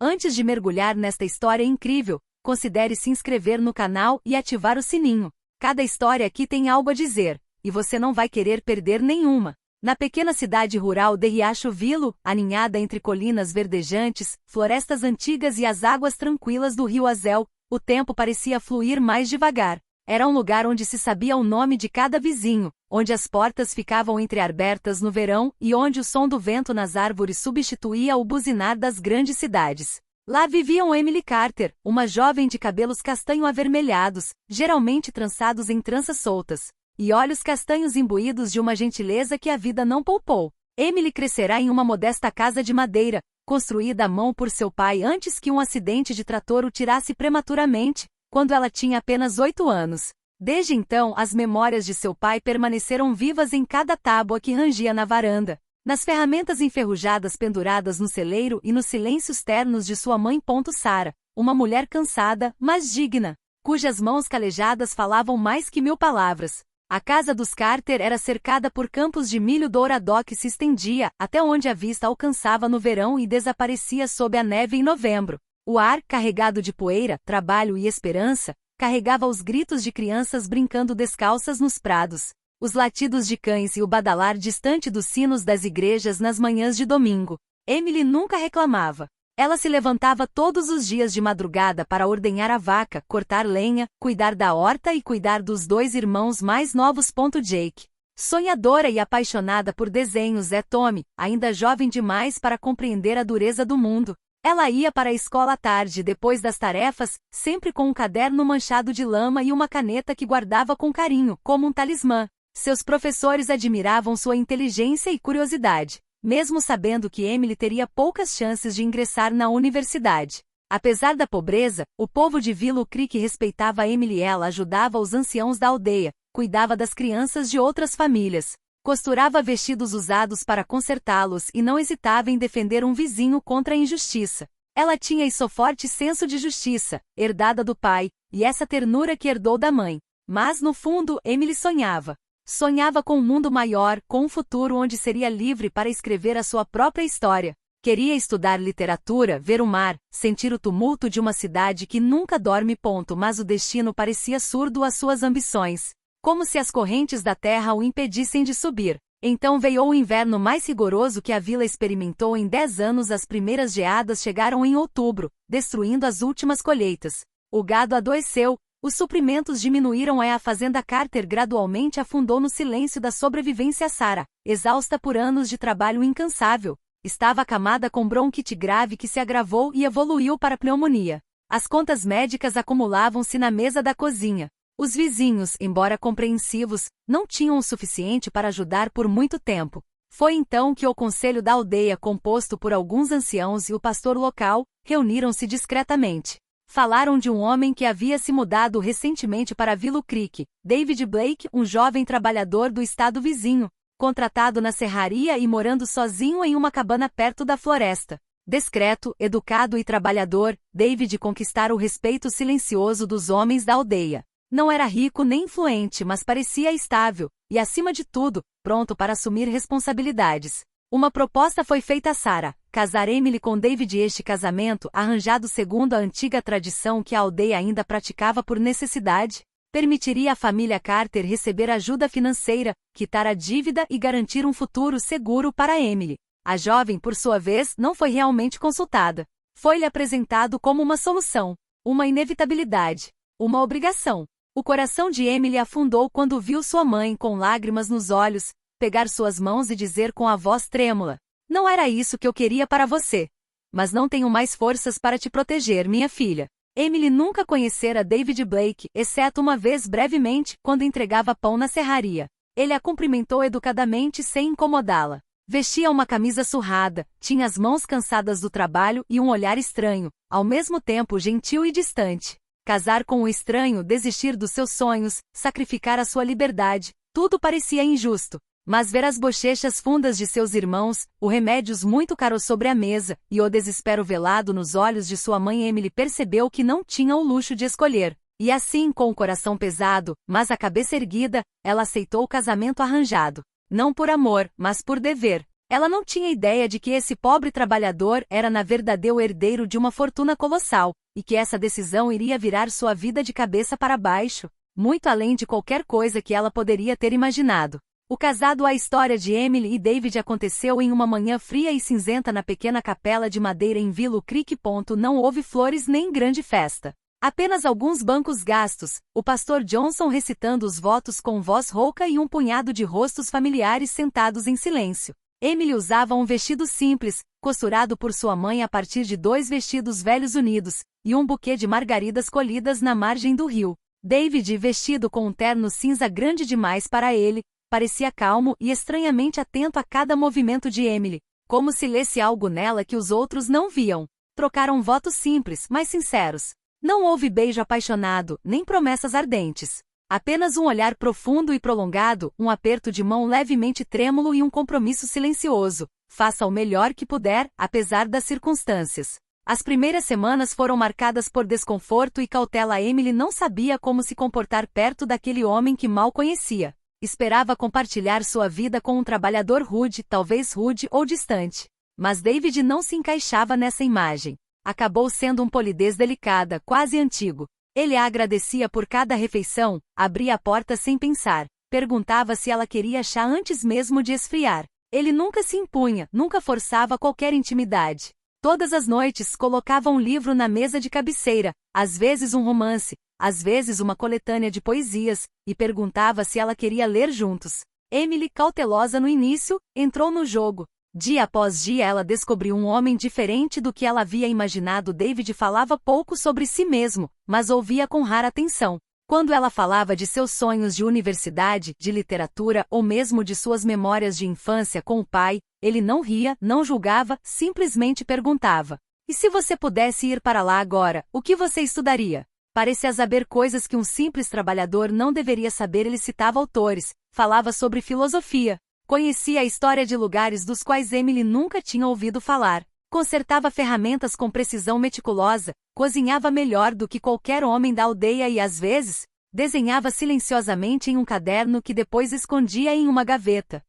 Antes de mergulhar nesta história incrível, considere se inscrever no canal e ativar o sininho. Cada história aqui tem algo a dizer, e você não vai querer perder nenhuma. Na pequena cidade rural de Riacho Vilo, aninhada entre colinas verdejantes, florestas antigas e as águas tranquilas do rio Azel, o tempo parecia fluir mais devagar. Era um lugar onde se sabia o nome de cada vizinho, onde as portas ficavam entreabertas no verão e onde o som do vento nas árvores substituía o buzinar das grandes cidades. Lá viviam Emily Carter, uma jovem de cabelos castanho-avermelhados, geralmente trançados em tranças soltas, e olhos castanhos imbuídos de uma gentileza que a vida não poupou. Emily crescerá em uma modesta casa de madeira, construída à mão por seu pai antes que um acidente de trator o tirasse prematuramente, quando ela tinha apenas 8 anos. Desde então, as memórias de seu pai permaneceram vivas em cada tábua que rangia na varanda, nas ferramentas enferrujadas penduradas no celeiro e nos silêncios ternos de sua mãe. Sara, uma mulher cansada, mas digna, cujas mãos calejadas falavam mais que 1000 palavras. A casa dos Carter era cercada por campos de milho dourado que se estendia até onde a vista alcançava no verão e desaparecia sob a neve em novembro. O ar, carregado de poeira, trabalho e esperança, carregava os gritos de crianças brincando descalças nos prados, os latidos de cães e o badalar distante dos sinos das igrejas nas manhãs de domingo. Emily nunca reclamava. Ela se levantava todos os dias de madrugada para ordenhar a vaca, cortar lenha, cuidar da horta e cuidar dos 2 irmãos mais novos. Jake, sonhadora e apaixonada por desenhos, Tommy, ainda jovem demais para compreender a dureza do mundo. Ela ia para a escola à tarde depois das tarefas, sempre com um caderno manchado de lama e uma caneta que guardava com carinho, como um talismã. Seus professores admiravam sua inteligência e curiosidade, mesmo sabendo que Emily teria poucas chances de ingressar na universidade. Apesar da pobreza, o povo de Willow Creek respeitava Emily e ela ajudava os anciãos da aldeia, cuidava das crianças de outras famílias, costurava vestidos usados para consertá-los e não hesitava em defender um vizinho contra a injustiça. Ela tinha isso forte senso de justiça, herdada do pai, e essa ternura que herdou da mãe. Mas no fundo, Emily sonhava. Sonhava com um mundo maior, com um futuro onde seria livre para escrever a sua própria história. Queria estudar literatura, ver o mar, sentir o tumulto de uma cidade que nunca dorme. Mas o destino parecia surdo às suas ambições, como se as correntes da terra o impedissem de subir. Então veio o inverno mais rigoroso que a vila experimentou em 10 anos. As primeiras geadas chegaram em outubro, destruindo as últimas colheitas. O gado adoeceu, os suprimentos diminuíram e a fazenda Carter gradualmente afundou no silêncio da sobrevivência. Sara, exausta por anos de trabalho incansável, estava acamada com bronquite grave que se agravou e evoluiu para pneumonia. As contas médicas acumulavam-se na mesa da cozinha. Os vizinhos, embora compreensivos, não tinham o suficiente para ajudar por muito tempo. Foi então que o conselho da aldeia, composto por alguns anciãos e o pastor local, reuniram-se discretamente. Falaram de um homem que havia se mudado recentemente para Willow Creek, David Blake, um jovem trabalhador do estado vizinho, contratado na serraria e morando sozinho em uma cabana perto da floresta. Discreto, educado e trabalhador, David conquistara o respeito silencioso dos homens da aldeia. Não era rico nem influente, mas parecia estável, e acima de tudo, pronto para assumir responsabilidades. Uma proposta foi feita a Sara, casar Emily com David. Este casamento, arranjado segundo a antiga tradição que a aldeia ainda praticava por necessidade, permitiria à família Carter receber ajuda financeira, quitar a dívida e garantir um futuro seguro para Emily. A jovem, por sua vez, não foi realmente consultada. Foi-lhe apresentado como uma solução, uma inevitabilidade, uma obrigação. O coração de Emily afundou quando viu sua mãe, com lágrimas nos olhos, pegar suas mãos e dizer com a voz trêmula: "Não era isso que eu queria para você. Mas não tenho mais forças para te proteger, minha filha." Emily nunca conhecera David Blake, exceto uma vez brevemente, quando entregava pão na serraria. Ele a cumprimentou educadamente sem incomodá-la. Vestia uma camisa surrada, tinha as mãos cansadas do trabalho e um olhar estranho, ao mesmo tempo gentil e distante. Casar com um estranho, desistir dos seus sonhos, sacrificar a sua liberdade, tudo parecia injusto. Mas ver as bochechas fundas de seus irmãos, o remédios muito caros sobre a mesa, e o desespero velado nos olhos de sua mãe, Emily percebeu que não tinha o luxo de escolher. E assim, com o coração pesado, mas a cabeça erguida, ela aceitou o casamento arranjado. Não por amor, mas por dever. Ela não tinha ideia de que esse pobre trabalhador era na verdade o herdeiro de uma fortuna colossal, e que essa decisão iria virar sua vida de cabeça para baixo, muito além de qualquer coisa que ela poderia ter imaginado. O casado A história de Emily e David aconteceu em uma manhã fria e cinzenta na pequena capela de madeira em Willow Creek. Não houve flores nem grande festa. Apenas alguns bancos gastos, o pastor Johnson recitando os votos com voz rouca e um punhado de rostos familiares sentados em silêncio. Emily usava um vestido simples, costurado por sua mãe a partir de 2 vestidos velhos unidos, e um buquê de margaridas colhidas na margem do rio. David, vestido com um terno cinza grande demais para ele, parecia calmo e estranhamente atento a cada movimento de Emily, como se lesse algo nela que os outros não viam. Trocaram votos simples, mas sinceros. Não houve beijo apaixonado, nem promessas ardentes. Apenas um olhar profundo e prolongado, um aperto de mão levemente trêmulo e um compromisso silencioso. Faça o melhor que puder, apesar das circunstâncias. As primeiras semanas foram marcadas por desconforto e cautela. Emily não sabia como se comportar perto daquele homem que mal conhecia. Esperava compartilhar sua vida com um trabalhador rude, talvez rude ou distante. Mas David não se encaixava nessa imagem. Acabou sendo um polidez delicada, quase antigo. Ele a agradecia por cada refeição, abria a porta sem pensar, perguntava se ela queria chá antes mesmo de esfriar. Ele nunca se impunha, nunca forçava qualquer intimidade. Todas as noites colocava um livro na mesa de cabeceira, às vezes um romance, às vezes uma coletânea de poesias, e perguntava se ela queria ler juntos. Emily, cautelosa no início, entrou no jogo. Dia após dia ela descobriu um homem diferente do que ela havia imaginado. David falava pouco sobre si mesmo, mas ouvia com rara atenção. Quando ela falava de seus sonhos de universidade, de literatura ou mesmo de suas memórias de infância com o pai, ele não ria, não julgava, simplesmente perguntava: "E se você pudesse ir para lá agora, o que você estudaria?" Parecia saber coisas que um simples trabalhador não deveria saber. Ele citava autores, falava sobre filosofia, conhecia a história de lugares dos quais Emily nunca tinha ouvido falar, consertava ferramentas com precisão meticulosa, cozinhava melhor do que qualquer homem da aldeia e, às vezes, desenhava silenciosamente em um caderno que depois escondia em uma gaveta.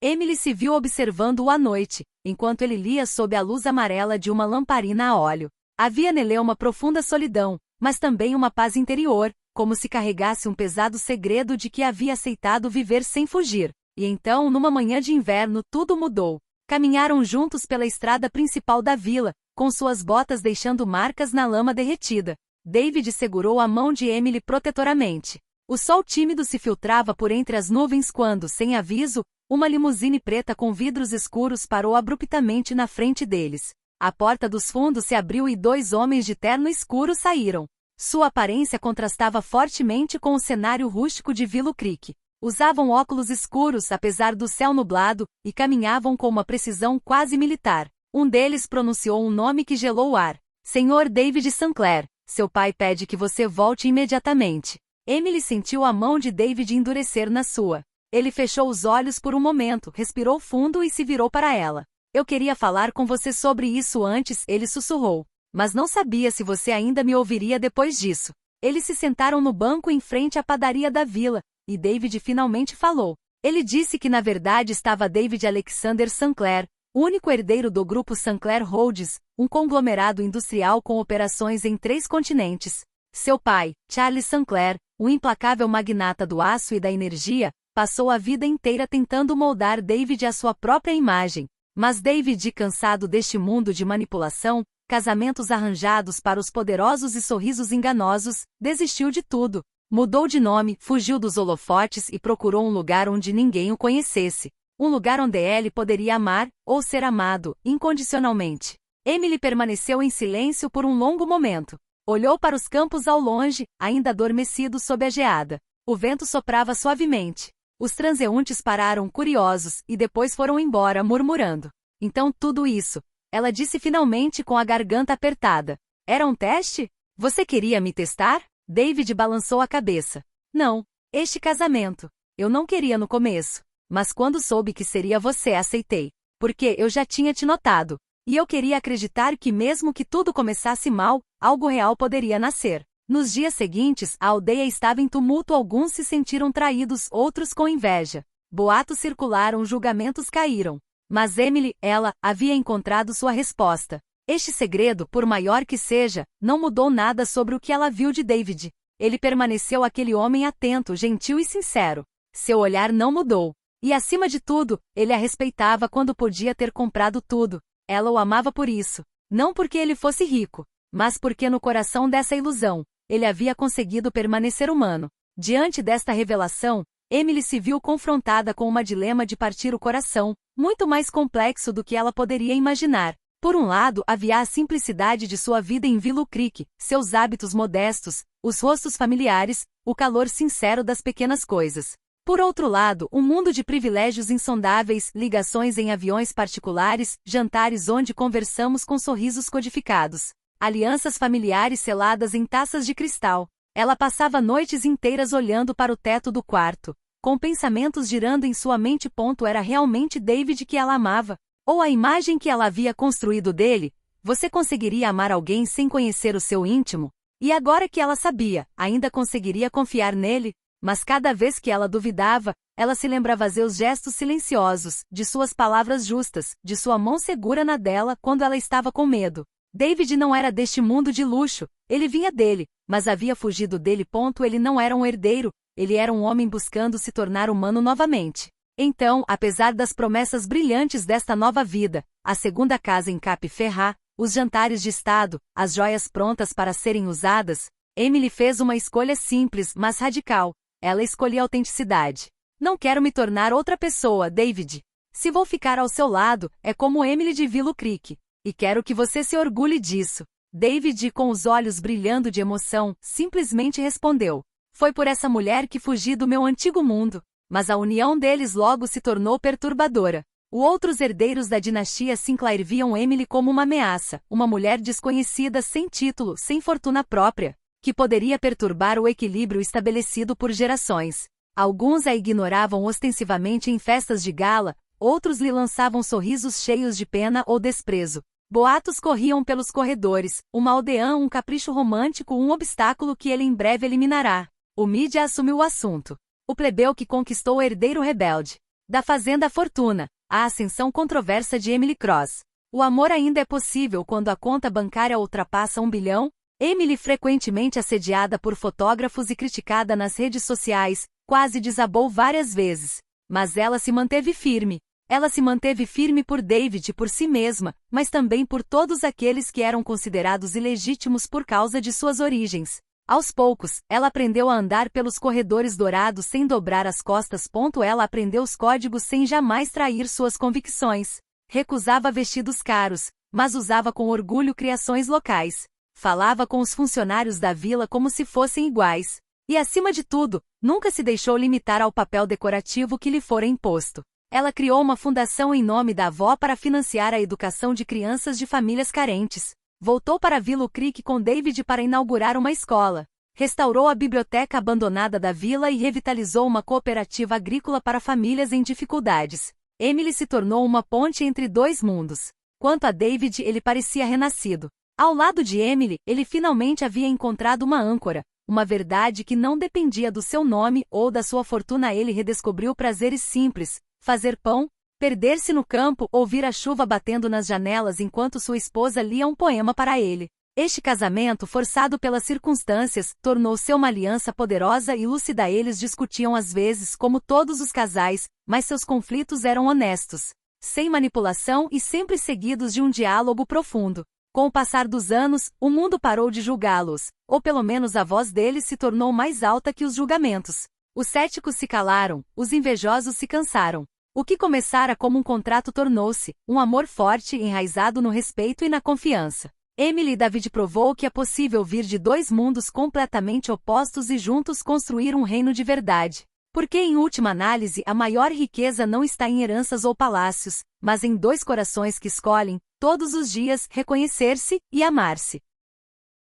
Emily se viu observando-o à noite, enquanto ele lia sob a luz amarela de uma lamparina a óleo. Havia nele uma profunda solidão, mas também uma paz interior, como se carregasse um pesado segredo de que havia aceitado viver sem fugir. E então, numa manhã de inverno, tudo mudou. Caminharam juntos pela estrada principal da vila, com suas botas deixando marcas na lama derretida. David segurou a mão de Emily protetoramente. O sol tímido se filtrava por entre as nuvens quando, sem aviso, uma limusine preta com vidros escuros parou abruptamente na frente deles. A porta dos fundos se abriu e 2 homens de terno escuro saíram. Sua aparência contrastava fortemente com o cenário rústico de Willow Creek. Usavam óculos escuros apesar do céu nublado, e caminhavam com uma precisão quase militar. Um deles pronunciou um nome que gelou o ar. "Senhor David Sinclair, seu pai pede que você volte imediatamente." Emily sentiu a mão de David endurecer na sua. Ele fechou os olhos por um momento, respirou fundo e se virou para ela. "Eu queria falar com você sobre isso antes", ele sussurrou. "Mas não sabia se você ainda me ouviria depois disso." Eles se sentaram no banco em frente à padaria da vila, e David finalmente falou. Ele disse que na verdade estava David Alexander Sinclair, único herdeiro do grupo Sinclair Holdings, um conglomerado industrial com operações em 3 continentes. Seu pai, Charles Sinclair, o implacável magnata do aço e da energia, passou a vida inteira tentando moldar David à sua própria imagem. Mas David, cansado deste mundo de manipulação, casamentos arranjados para os poderosos e sorrisos enganosos, desistiu de tudo. Mudou de nome, fugiu dos holofotes e procurou um lugar onde ninguém o conhecesse. Um lugar onde ele poderia amar, ou ser amado, incondicionalmente. Emily permaneceu em silêncio por um longo momento. Olhou para os campos ao longe, ainda adormecidos sob a geada. O vento soprava suavemente. Os transeuntes pararam curiosos, e depois foram embora murmurando. "Então tudo isso", ela disse finalmente com a garganta apertada. "Era um teste? Você queria me testar?" David balançou a cabeça. "Não. Este casamento. Eu não queria no começo. Mas quando soube que seria você, aceitei. Porque eu já tinha te notado. E eu queria acreditar que mesmo que tudo começasse mal, algo real poderia nascer." Nos dias seguintes, a aldeia estava em tumulto. Alguns se sentiram traídos, outros com inveja. Boatos circularam, julgamentos caíram. Mas Emily, ela, havia encontrado sua resposta. Este segredo, por maior que seja, não mudou nada sobre o que ela viu de David. Ele permaneceu aquele homem atento, gentil e sincero. Seu olhar não mudou. E acima de tudo, ele a respeitava quando podia ter comprado tudo. Ela o amava por isso. Não porque ele fosse rico, mas porque no coração dessa ilusão, ele havia conseguido permanecer humano. Diante desta revelação, Emily se viu confrontada com uma dilema de partir o coração, muito mais complexo do que ela poderia imaginar. Por um lado, havia a simplicidade de sua vida em Willow Creek, seus hábitos modestos, os rostos familiares, o calor sincero das pequenas coisas. Por outro lado, um mundo de privilégios insondáveis, ligações em aviões particulares, jantares onde conversamos com sorrisos codificados, alianças familiares seladas em taças de cristal. Ela passava noites inteiras olhando para o teto do quarto, com pensamentos girando em sua mente. Era realmente David que ela amava? Ou a imagem que ela havia construído dele? Você conseguiria amar alguém sem conhecer o seu íntimo? E agora que ela sabia, ainda conseguiria confiar nele? Mas cada vez que ela duvidava, ela se lembrava seus gestos silenciosos, de suas palavras justas, de sua mão segura na dela quando ela estava com medo. David não era deste mundo de luxo, ele vinha dele, mas havia fugido dele. Ele não era um herdeiro, ele era um homem buscando se tornar humano novamente. Então, apesar das promessas brilhantes desta nova vida, a segunda casa em Cape Ferrat, os jantares de estado, as joias prontas para serem usadas, Emily fez uma escolha simples, mas radical. Ela escolheu a autenticidade. Não quero me tornar outra pessoa, David. Se vou ficar ao seu lado, é como Emily de Willow Creek. E quero que você se orgulhe disso. David, com os olhos brilhando de emoção, simplesmente respondeu. Foi por essa mulher que fugi do meu antigo mundo. Mas a união deles logo se tornou perturbadora. Os outros herdeiros da dinastia Sinclair viam Emily como uma ameaça, uma mulher desconhecida sem título, sem fortuna própria, que poderia perturbar o equilíbrio estabelecido por gerações. Alguns a ignoravam ostensivamente em festas de gala, outros lhe lançavam sorrisos cheios de pena ou desprezo. Boatos corriam pelos corredores, uma aldeã, um capricho romântico, um obstáculo que ele em breve eliminará. O mídia assumiu o assunto. O plebeu que conquistou o herdeiro rebelde. Da fazenda Fortuna, a ascensão controversa de Emily Cross. O amor ainda é possível quando a conta bancária ultrapassa 1 bilhão? Emily, frequentemente assediada por fotógrafos e criticada nas redes sociais, quase desabou várias vezes. Mas ela se manteve firme. Ela se manteve firme por David e por si mesma, mas também por todos aqueles que eram considerados ilegítimos por causa de suas origens. Aos poucos, ela aprendeu a andar pelos corredores dourados sem dobrar as costas. Ela aprendeu os códigos sem jamais trair suas convicções. Recusava vestidos caros, mas usava com orgulho criações locais. Falava com os funcionários da vila como se fossem iguais. E acima de tudo, nunca se deixou limitar ao papel decorativo que lhe fora imposto. Ela criou uma fundação em nome da avó para financiar a educação de crianças de famílias carentes. Voltou para Willow Creek com David para inaugurar uma escola. Restaurou a biblioteca abandonada da vila e revitalizou uma cooperativa agrícola para famílias em dificuldades. Emily se tornou uma ponte entre dois mundos. Quanto a David, ele parecia renascido. Ao lado de Emily, ele finalmente havia encontrado uma âncora, uma verdade que não dependia do seu nome ou da sua fortuna. Ele redescobriu prazeres simples, fazer pão, perder-se no campo, ouvir a chuva batendo nas janelas enquanto sua esposa lia um poema para ele. Este casamento, forçado pelas circunstâncias, tornou-se uma aliança poderosa e lúcida. Eles discutiam às vezes como todos os casais, mas seus conflitos eram honestos, sem manipulação e sempre seguidos de um diálogo profundo. Com o passar dos anos, o mundo parou de julgá-los, ou pelo menos a voz deles se tornou mais alta que os julgamentos. Os céticos se calaram, os invejosos se cansaram. O que começara como um contrato tornou-se um amor forte enraizado no respeito e na confiança. Emily e David provou que é possível vir de dois mundos completamente opostos e juntos construir um reino de verdade. Porque, em última análise, a maior riqueza não está em heranças ou palácios, mas em dois corações que escolhem, todos os dias, reconhecer-se e amar-se.